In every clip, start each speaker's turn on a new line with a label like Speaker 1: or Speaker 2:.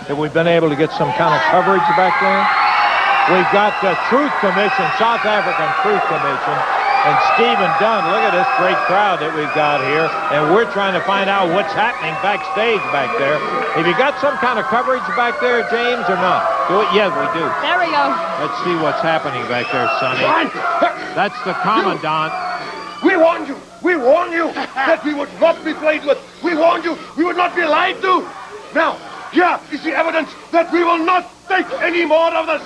Speaker 1: Have we been able to get some kind of coverage back there? We've got the Truth Commission, South African Truth Commission, and Stephen Dunn. Look at this great crowd that we've got here, and we're trying to find out what's happening backstage back there. Have you got some kind of coverage back there, James, or not? Yeah, we do.
Speaker 2: There we go.
Speaker 1: Let's see what's happening back there, Sonny. That's the Commandant.
Speaker 3: We warned you. We warned you that we would not be played with. We warned you we would not be lied to. Now, here is the evidence that we will not take any more of this.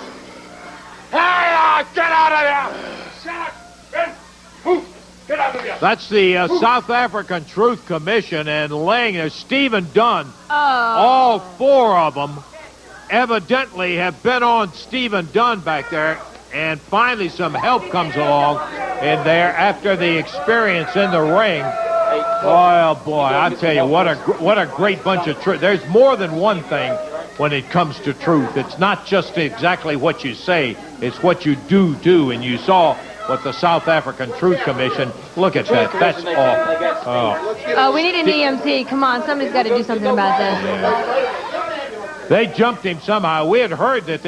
Speaker 3: Hey, get out of here! Shut up! Ben, move! Get out of here!
Speaker 1: That's the South African Truth Commission, and laying there, Stephen Dunn. All four of them evidently have been on Stephen Dunn back there, and finally some help comes along in there after the experience in the ring. Oh boy, I tell you, what a great bunch of truth. There's more than one thing when it comes to truth. It's not just exactly what you say, it's what you do, and you saw what the South African Truth Commission, look at that, that's awful.
Speaker 2: Oh, we need an EMT. Come on, somebody's got to do something about this.
Speaker 1: They jumped him somehow. We had heard that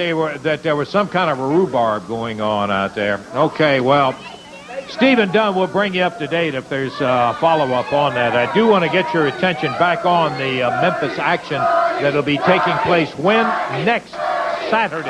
Speaker 1: there was some kind of a rhubarb going on out there. Okay, well, Stephen Dunn will bring you up to date if there's a follow-up on that. I do want to get your attention back on the Memphis action that'll be taking place when? Next Saturday.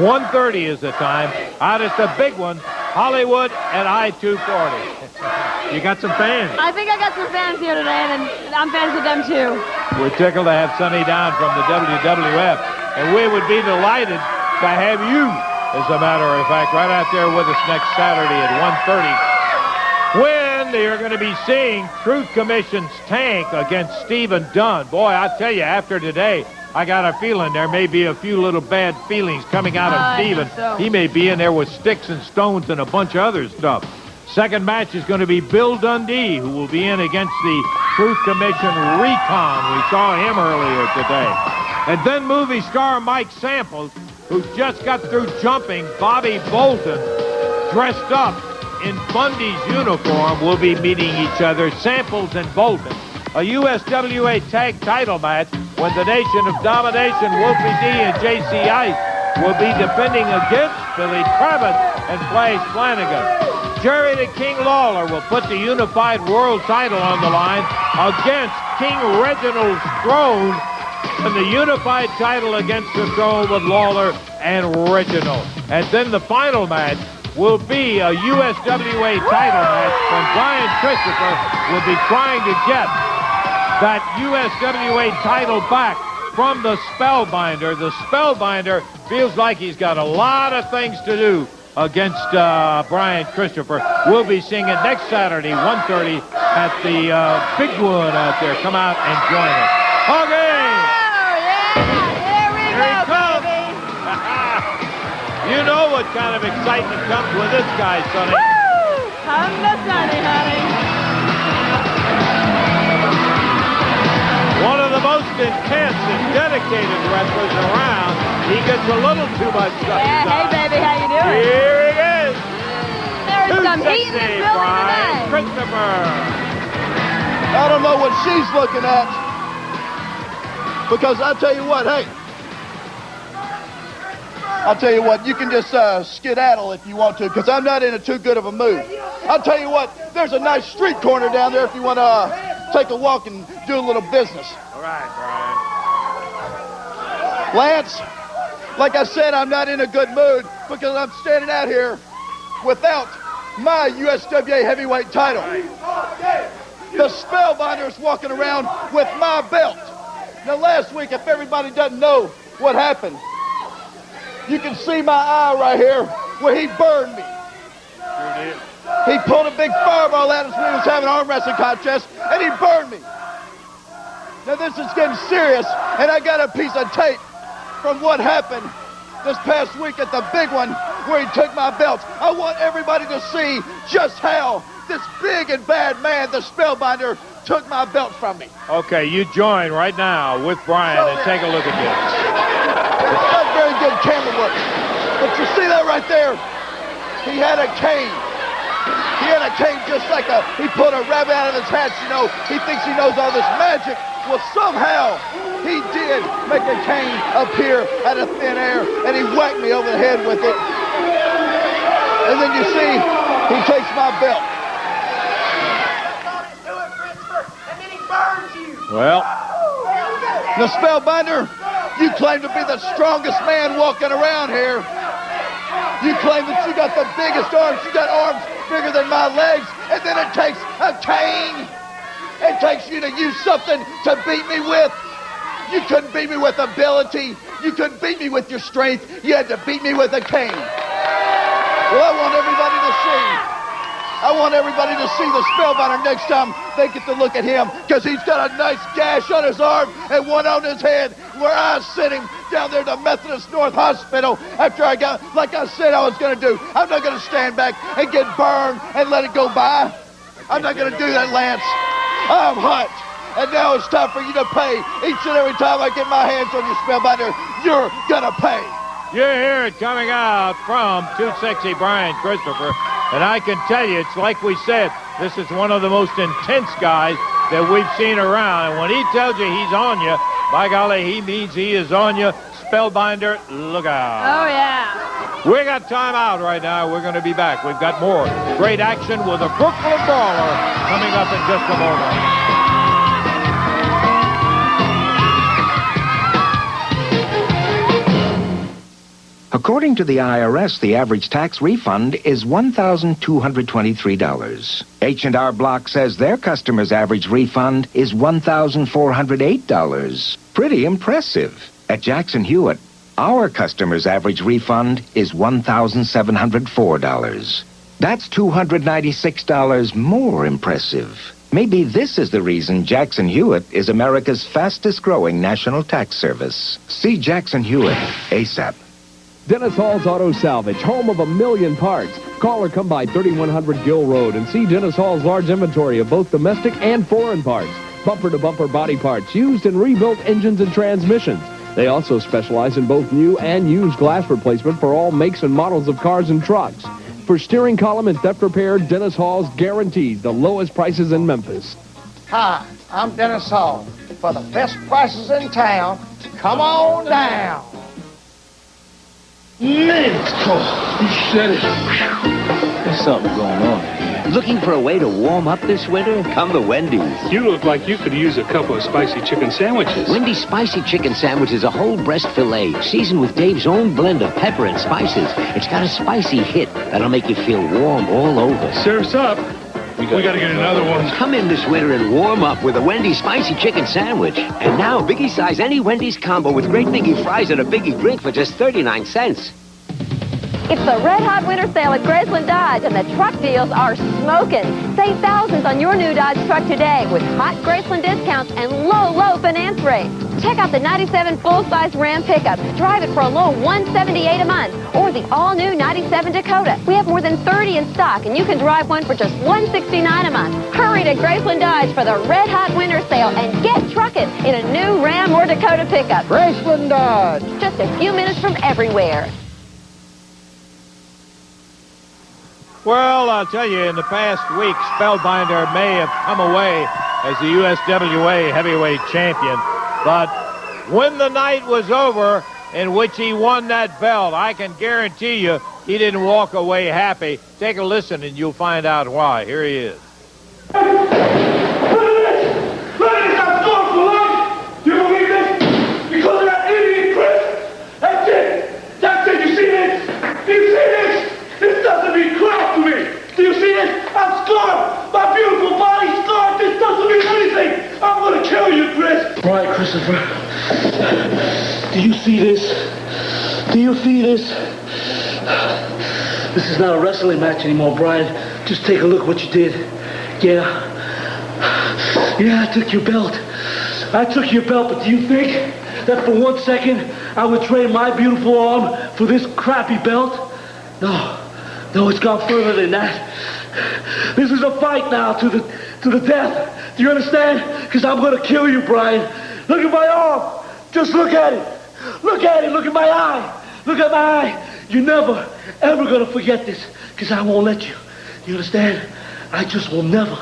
Speaker 1: 1:30 is the time. Out at the big one, Hollywood at I-240. You got some fans?
Speaker 2: I think I got some fans here today, and I'm fans with them too.
Speaker 1: We're tickled to have Sonny Down from the WWF, and we would be delighted to have you, as a matter of fact, right out there with us next Saturday at 1:30, when you're going to be seeing Truth Commission's Tank against Stephen Dunn. Boy, I tell you, after today, I got a feeling there may be a few little bad feelings coming out of Stephen.
Speaker 2: So.
Speaker 1: He may be in there with sticks and stones and a bunch of other stuff. Second match is going to be Bill Dundee, who will be in against the Truth Commission Recon. We saw him earlier today. And then movie star Mike Samples, who just got through jumping Bobby Bolton, dressed up in Bundy's uniform, will be meeting each other, Samples and Bolton. A USWA tag title match when the Nation of Domination, Wolfie D and JC Ice, will be defending against Billy Travis and Flash Flanagan. Jerry the King Lawler will put the unified world title on the line against King Reginald Strone, and the unified title against the throne with Lawler and Reginald. And then the final match will be a USWA title match when Brian Christopher will be trying to get that USWA title back from the Spellbinder. The Spellbinder feels like he's got a lot of things to do against Brian Christopher. We'll be seeing it next Saturday, 1:30, at the big one out there. Come out and join us. Okay! You know what kind of excitement comes with this guy, Sonny.
Speaker 2: Woo! Come to Sonny, honey.
Speaker 1: One of the most intense and dedicated wrestlers around. He gets a little too much stuff.
Speaker 2: Yeah, hey, baby, how you doing?
Speaker 1: Here he is.
Speaker 2: There's some heat in this building today.
Speaker 1: Christopher.
Speaker 4: I don't know what she's looking at. Because I'll tell you what, hey. I'll tell you what, you can just skedaddle if you want to, because I'm not in a too good of a mood. I'll tell you what, there's a nice street corner down there if you want to take a walk and do a little business.
Speaker 1: All right, Brian.
Speaker 4: Lance, like I said, I'm not in a good mood because I'm standing out here without my USWA heavyweight title. The Spellbinder's walking around with my belt. Now, last week, if everybody doesn't know what happened, you can see my eye right here where he burned me.
Speaker 1: Sure did.
Speaker 4: He pulled a big fireball at us when he was having an arm wrestling contest, and he burned me. Now this is getting serious, and I got a piece of tape from what happened this past week at the big one where he took my belts. I want everybody to see just how this big and bad man, the Spellbinder, took my belt from me.
Speaker 1: Okay, you join right now with Brian and take a look at this.
Speaker 4: It's not very good camera work. But you see that right there? He had a cane. He had a cane just like he pulled a rabbit out of his hat, you know. He thinks he knows all this magic. Well, somehow he did make a cane appear out of thin air, and he whacked me over the head with it. And then you see, he takes my belt.
Speaker 1: Well,
Speaker 4: The Spellbinder, you claim to be the strongest man walking around here. You claim that you got the biggest arms. You got arms bigger than my legs. And then it takes a cane. It takes you to use something to beat me with. You couldn't beat me with ability. You couldn't beat me with your strength. You had to beat me with a cane. Well, I want everybody to see. I want everybody to see the Spellbinder next time they get to look at him, because he's got a nice gash on his arm and one on his head where I sent him down there to Methodist North Hospital after I got, like I said I was going to do. I'm not going to stand back and get burned and let it go by. I'm not going to do that, Lance. I'm hot. And now it's time for you to pay. Each and every time I get my hands on your Spellbinder, you're going to pay.
Speaker 1: you hear it coming out from Too Sexy Brian Christopher. And I can tell you, it's like we said, this is one of the most intense guys that we've seen around. And when he tells you he's on you, by golly, he means he is on you. Spellbinder, look out.
Speaker 2: Oh, yeah.
Speaker 1: We got time out right now. We're going to be back. We've got more great action with the Brooklyn Brawler coming up in just a moment.
Speaker 5: According to the IRS, the average tax refund is $1,223. H&R Block says their customers' average refund is $1,408. Pretty impressive. At Jackson Hewitt, our customers' average refund is $1,704. That's $296 more impressive. Maybe this is the reason Jackson Hewitt is America's fastest-growing national tax service. See Jackson Hewitt ASAP.
Speaker 6: Dennis Hall's Auto Salvage, home of 1,000,000 parts. Call or come by 3100 Gill Road and see Dennis Hall's large inventory of both domestic and foreign parts. Bumper-to-bumper body parts, used and rebuilt engines and transmissions. They also specialize in both new and used glass replacement for all makes and models of cars and trucks. For steering column and theft repair, Dennis Hall's guaranteed the lowest prices in Memphis.
Speaker 7: Hi, I'm Dennis Hall. For the best prices in town, come on down.
Speaker 8: Man, it's cold. You said it. There's something going on here.
Speaker 9: Looking for a way to warm up this winter? Come to Wendy's.
Speaker 10: You look like you could use a couple of spicy chicken sandwiches.
Speaker 9: Wendy's spicy chicken sandwich is a whole breast filet, seasoned with Dave's own blend of pepper and spices. It's got a spicy hit that'll make you feel warm all over.
Speaker 10: Surf's up. We gotta get another one.
Speaker 9: Come in this winter and warm up with a Wendy's spicy chicken sandwich. And now, biggie size any Wendy's combo with great biggie fries and a biggie drink for just 39 cents.
Speaker 2: It's the Red Hot Winter Sale at Graceland Dodge, and the truck deals are smoking. Save thousands on your new Dodge truck today with hot Graceland discounts and low finance rates. Check out the 97 full-size Ram pickup. Drive it for a low $178 a month. Or the all-new 97 Dakota. We have more than 30 in stock, and you can drive one for just $169 a month. Hurry to Graceland Dodge for the Red Hot Winter Sale and get trucking in a new Ram or Dakota pickup.
Speaker 7: Graceland Dodge.
Speaker 2: Just a few minutes from everywhere.
Speaker 1: Well, I'll tell you, in the past week, Spellbinder may have come away as the USWA heavyweight champion. But when the night was over in which he won that belt, I can guarantee you he didn't walk away happy. Take a listen and you'll find out why. Here he is.
Speaker 8: I'm scarred! My beautiful body scarred! This doesn't mean anything! I'm gonna kill you, Chris! Brian Christopher, do you see this? Do you see this? This is not a wrestling match anymore, Brian. Just take a look what you did. Yeah, I took your belt. But do you think that for 1 second I would trade my beautiful arm for this crappy belt? No, it's gone further than that. This is a fight now to the death. Do you understand? Because I'm going to kill you, Brian. Look at my arm. Just look at it. Look at it. Look at my eye. Look at my eye. You're never, ever going to forget this because I won't let you. You understand? I just will never,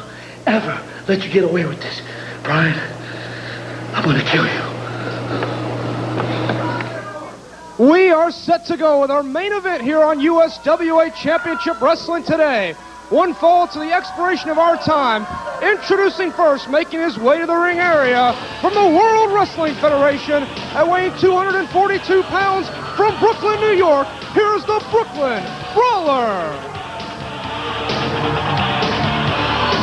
Speaker 8: ever let you get away with this. Brian, I'm going to kill you.
Speaker 11: We are set to go with our main event here on USWA Championship Wrestling today. One fall to the expiration of our time. Introducing first, making his way to the ring area from the World Wrestling Federation at weighing 242 pounds from Brooklyn, New York. Here's the Brooklyn Brawler.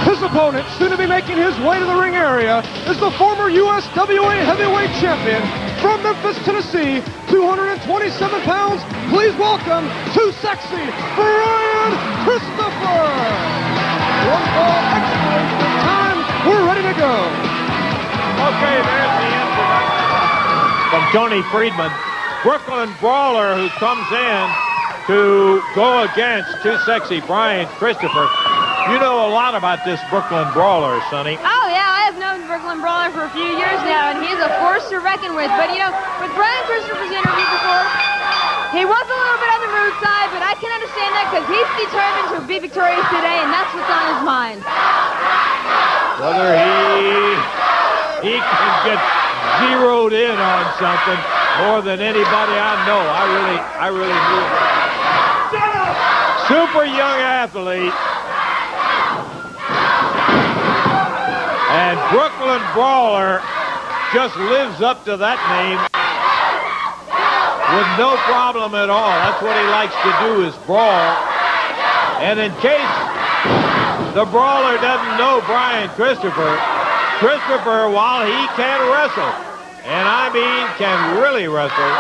Speaker 11: His opponent, soon to be making his way to the ring area, is the former USWA Heavyweight Champion from Memphis, Tennessee, 227 pounds. Please welcome Too Sexy Brian Christopher. One fall, expiration time. We're ready to go.
Speaker 1: Okay, there's the introduction from Tony Friedman. Brooklyn Brawler, who comes in to go against Too Sexy Brian Christopher. You know a lot about this Brooklyn Brawler, Sonny.
Speaker 2: Oh, yeah, I have known Brooklyn Brawler for a few years now, and he's a force to reckon with. But, you know, with Brian Christopher's interview before, he was a little bit on the rude side, but I can understand that because he's determined to be victorious today, and that's what's on his mind.
Speaker 1: Whether he can get zeroed in on something more than anybody I know. I really do. Super young athlete. And Brooklyn Brawler just lives up to that name with no problem at all. That's what he likes to do, is brawl. And in case the Brawler doesn't know Brian Christopher, while he can wrestle, and I mean can really wrestle,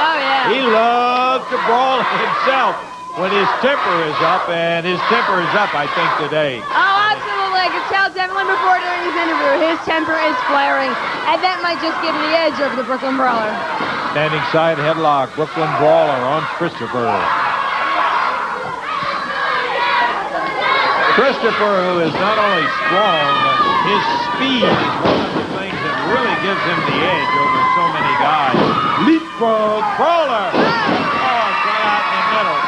Speaker 1: he loves to brawl himself when his temper is up, and his temper is up, I think, today.
Speaker 2: Oh, absolutely. I could tell definitely before during his interview. His temper is flaring, and that might just give him the edge over the Brooklyn Brawler.
Speaker 1: Standing side headlock, Brooklyn Brawler on Christopher. Christopher, who is not only strong, but his speed is one of the things that really gives him the edge over so many guys. Leapfrog Brawler. Oh, right out in the middle.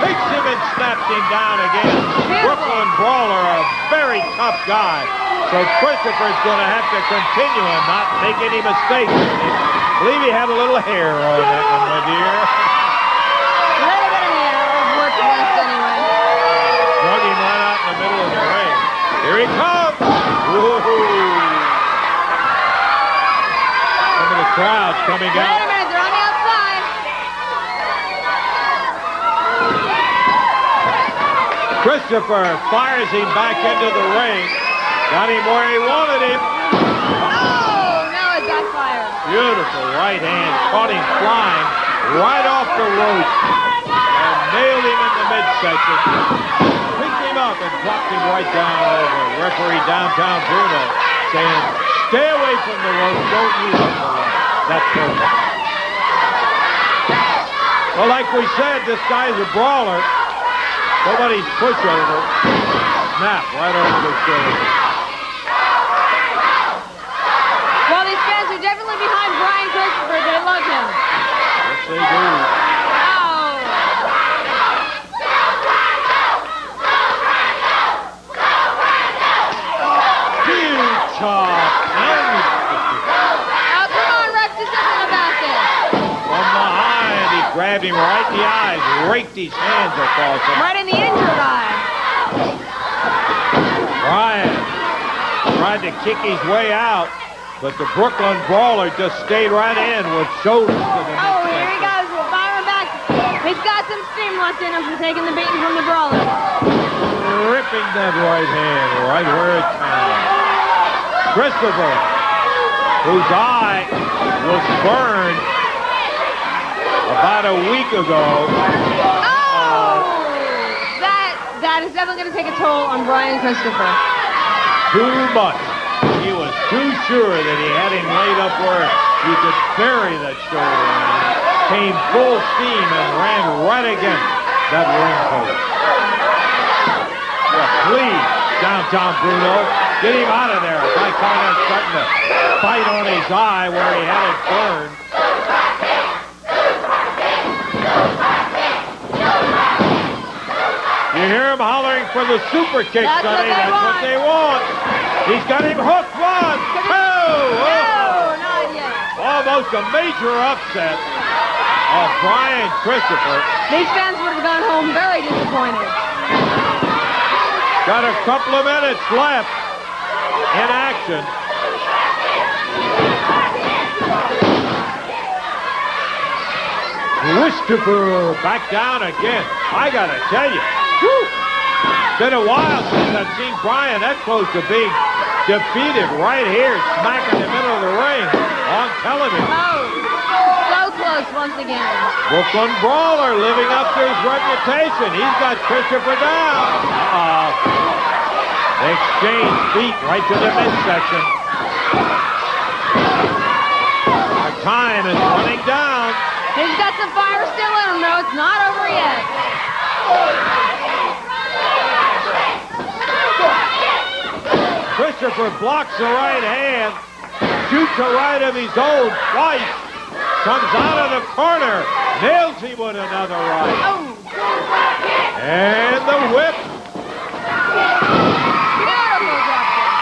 Speaker 1: Takes him and snaps him down again. Brooklyn Brawler, a very tough guy. So Christopher's going to have to continue and not make any mistakes. I believe he had a little hair on that one, my dear.
Speaker 2: A little bit of hair. Worked left anyway.
Speaker 1: Drug him right out in the middle of the ring. Here he comes. Woo-hoo. Some of the crowd's coming out.
Speaker 2: Wait a minute, they're on the outside.
Speaker 1: Christopher fires him back into the ring. Got him where he wanted him.
Speaker 2: Oh, now it backfired.
Speaker 1: Beautiful right hand. Caught him flying right off the rope. And nailed him in the midsection. Picked him up and dropped him right down over. Referee Downtown Bruno saying, stay away from the rope. Don't use it for long. That's perfect. Well, like we said, this guy's a brawler. Nobody's pushover. Snap right over the shoulder.
Speaker 2: Well, these fans are definitely behind Brian Christopher. They love him.
Speaker 1: Yes, they do.
Speaker 2: Oh.
Speaker 1: Huge chop.
Speaker 2: Oh, come on, Rex, do something about this.
Speaker 1: From behind, he grabbed him right in the eyes, raked his hands across him.
Speaker 2: Right in the injured eye.
Speaker 1: Brian tried to kick his way out, but the Brooklyn Brawler just stayed right in with shoulders to the
Speaker 2: Oh, here he goes. We'll fire him back. He's got some steam left in him from taking the beating from the Brawler.
Speaker 1: Ripping that right hand right where it counts. Christopher, whose eye was burned about a week ago.
Speaker 2: Oh! That is definitely going to take a toll on Brian Christopher.
Speaker 1: Too much. He was too sure that he had him laid up where you could bury that shoulder. Came full steam and ran right against that ring post. Well, please, Downtown Bruno, get him out of there. By kind of starting to fight on his eye where he had it burned. You hear him hollering for the super kick, Sonny. That's what they want. He's got him hooked. 1, 2.
Speaker 2: No, not yet.
Speaker 1: Almost a major upset. of Brian Christopher.
Speaker 2: These fans would have gone home very disappointed.
Speaker 1: Got a couple of minutes left in action. Christopher back down again. I gotta tell you, it's been a while since I've seen Brian that close to being defeated right here, smack in the middle of the ring on television.
Speaker 2: Oh, so close once again.
Speaker 1: Brooklyn Brawler living up to his reputation. He's got Christopher down. Exchange feet right to the midsection. Our time is running down.
Speaker 2: He's got some fire still in him, though. It's not over yet.
Speaker 1: Christopher blocks the right hand, shoots a right of his own twice, comes out of the corner, nails him with another right.
Speaker 2: Oh.
Speaker 1: And the whip.
Speaker 2: Beautiful drop kick.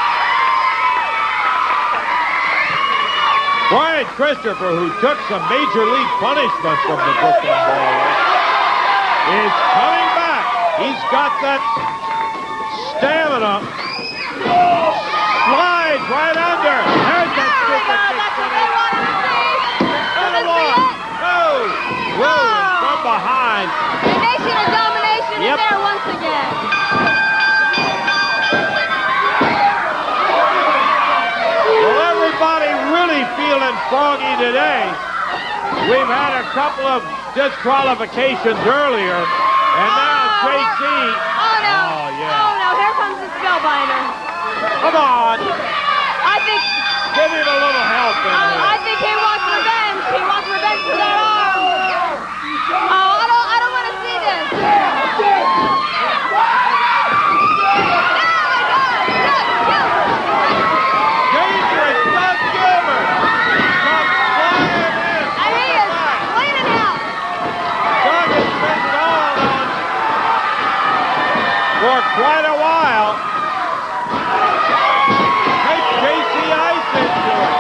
Speaker 1: Brian Christopher, who took some major league punishment from the Brooklyn Brawler, is coming back. He's got that stamina. Slides right under. There's that super kick.
Speaker 2: That's what they wanted to see. Will this be it?
Speaker 1: No. Williams from behind.
Speaker 2: The nation of domination is there once again.
Speaker 1: Well, everybody really feeling froggy today. We've had a couple of disqualifications earlier, and now JC.
Speaker 2: Oh, no.
Speaker 1: Oh, yeah.
Speaker 2: Oh, no. Here comes the Spellbinder.
Speaker 1: Come on.
Speaker 2: I think...
Speaker 1: Give him a little help in here.
Speaker 2: I think he wants revenge. He wants revenge for that arm. Oh, I don't want to see this. Oh, my God. Gilbert.
Speaker 1: Dangerous Doug Gilbert comes flying in.
Speaker 2: And he is cleaning out.
Speaker 1: Doug has been gone on for quite a while. Take JC Ice into it.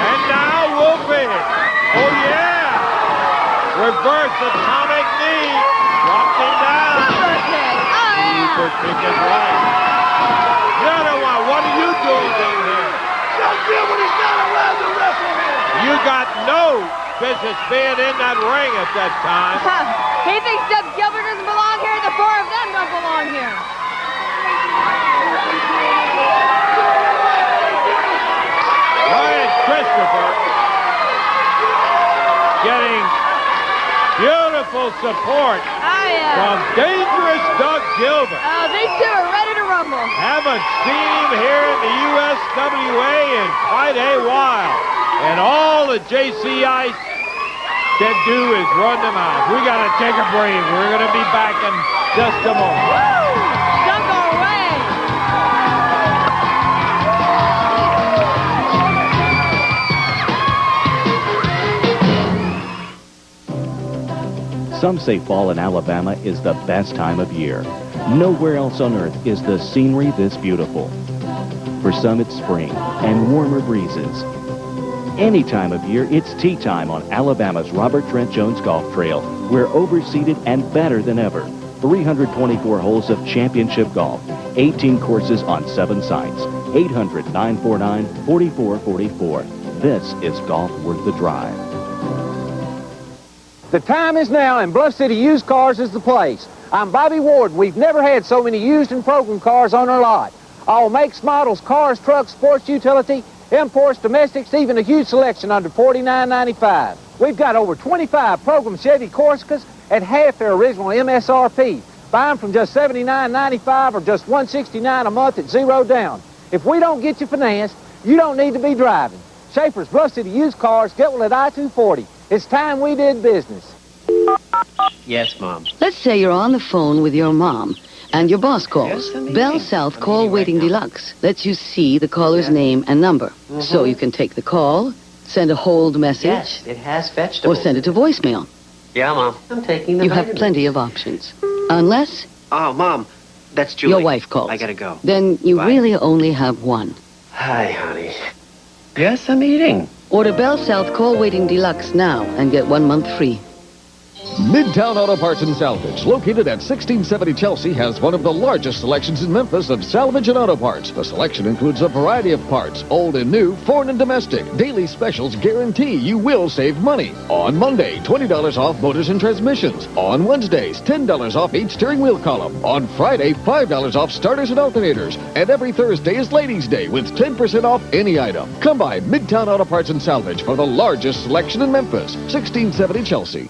Speaker 1: And now Wolfie. Oh, yeah. Reverse atomic knee. Dropped him down.
Speaker 2: Super kick. Oh, yeah.
Speaker 1: Super kick is right. The other one, what are you doing in here?
Speaker 3: Doug Gilbert is not allowed to wrestle here.
Speaker 1: You got no business being in that ring at that time.
Speaker 2: He thinks Doug Gilbert doesn't belong here. The four of them don't belong here.
Speaker 1: Brian Christopher getting beautiful support from dangerous Doug Gilbert.
Speaker 2: Oh, these two are ready to rumble.
Speaker 1: Haven't seen him here in the USWA in quite a while. And all that JC Ice can do is run them out. We got to take a break. We're going to be back in just a moment.
Speaker 2: Don't go away.
Speaker 12: Some say fall in Alabama is the best time of year. Nowhere else on earth is the scenery this beautiful. For some, it's spring and warmer breezes. Any time of year, it's tea time on Alabama's Robert Trent Jones Golf Trail. We're overseeded and better than ever. 324 holes of championship golf, 18 courses on 7 sites. 800-949-4444. This is golf worth the drive.
Speaker 13: The time is now, and Bluff City Used Cars is the place. I'm Bobby Ward. We've never had so many used and program cars on our lot. All makes, models, cars, trucks, sports utility, imports, domestics, even a huge selection under $49.95. We've got over 25 program Chevy Corsicas at half their original MSRP. Buy them from just $79.95 or just $169 a month at 0 down. If we don't get you financed, you don't need to be driving. Schaefer's Bluff City Used Cars, get one at I-240. It's time we did business.
Speaker 14: Yes, Mom.
Speaker 15: Let's say you're on the phone with your mom, and your boss calls. Bell South Call Waiting Deluxe lets you see the caller's name and number. So you can take the call, send a hold message.
Speaker 14: Yes, it has vegetables.
Speaker 15: Or send it to voicemail.
Speaker 14: Yeah, Mom. I'm taking the
Speaker 15: You have plenty of options. Unless...
Speaker 14: Oh, Mom, that's Julie.
Speaker 15: Your wife calls.
Speaker 14: I gotta go.
Speaker 15: Then you
Speaker 14: Bye.
Speaker 15: really only have one.
Speaker 14: Hi, honey. Yes, I'm eating.
Speaker 15: Order Bell South Call Waiting Deluxe now and get 1 month free.
Speaker 6: Midtown Auto Parts and Salvage, located at 1670 Chelsea, has one of the largest selections in Memphis of salvage and auto parts. The selection includes a variety of parts, old and new, foreign and domestic. Daily specials guarantee you will save money. On Monday, $20 off motors and transmissions. On Wednesdays, $10 off each steering wheel column. On Friday, $5 off starters and alternators. And every Thursday is Ladies' Day with 10% off any item. Come by Midtown Auto Parts and Salvage for the largest selection in Memphis, 1670 Chelsea.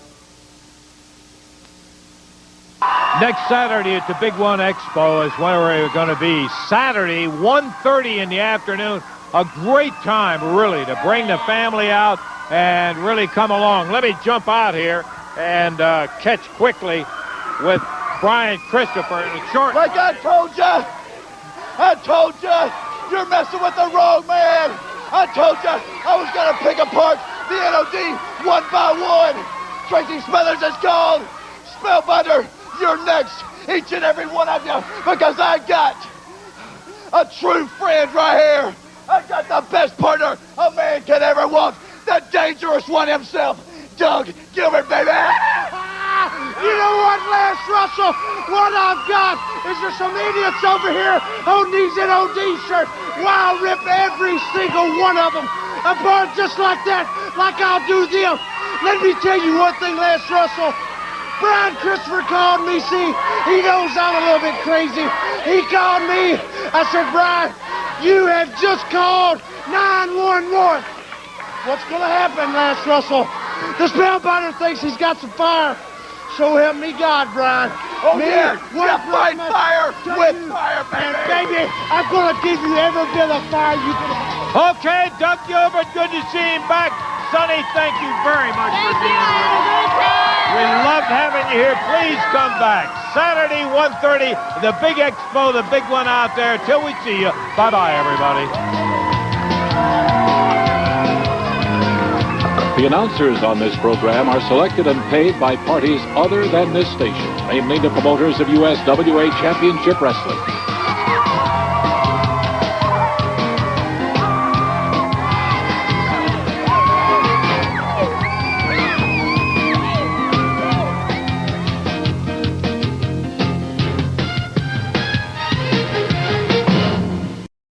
Speaker 1: Next Saturday at the Big One Expo is where we're going to be. Saturday, 1:30 in the afternoon. A great time, really, to bring the family out and really come along. Let me jump out here and catch quickly with Brian Christopher in the short.
Speaker 4: Like I told you, you're messing with the wrong man. I told you I was going to pick apart the NOD one by one. Tracy Smothers is gone. Spellbinder, you're next, each and every one of you, because I got a true friend right here. I got the best partner a man can ever want, the dangerous one himself, Doug Gilbert, baby.
Speaker 7: You know what, Lance Russell? What I've got is there's some idiots over here on these NOD shirts. Well, I'll rip every single one of them apart just like that, like I'll do them. Let me tell you one thing, Lance Russell. Brian Christopher called me, see, he knows I'm a little bit crazy. He called me. I said, Brian, you have just called 911. What's going to happen, Lance Russell? The Spellbinder thinks he's got some fire. So help me God, Brian.
Speaker 4: Oh, yeah, fight fire with fire, baby.
Speaker 7: And baby, I'm going to give you every bit of fire you can have.
Speaker 1: Okay, Doug Gilbert, good to see him back. Sonny, thank you very much for being here. We loved having you here. Please come back. Saturday, 1:30, the big expo, the big one out there. Till we see you. Bye-bye, everybody.
Speaker 16: The announcers on this program are selected and paid by parties other than this station, namely the promoters of USWA Championship Wrestling.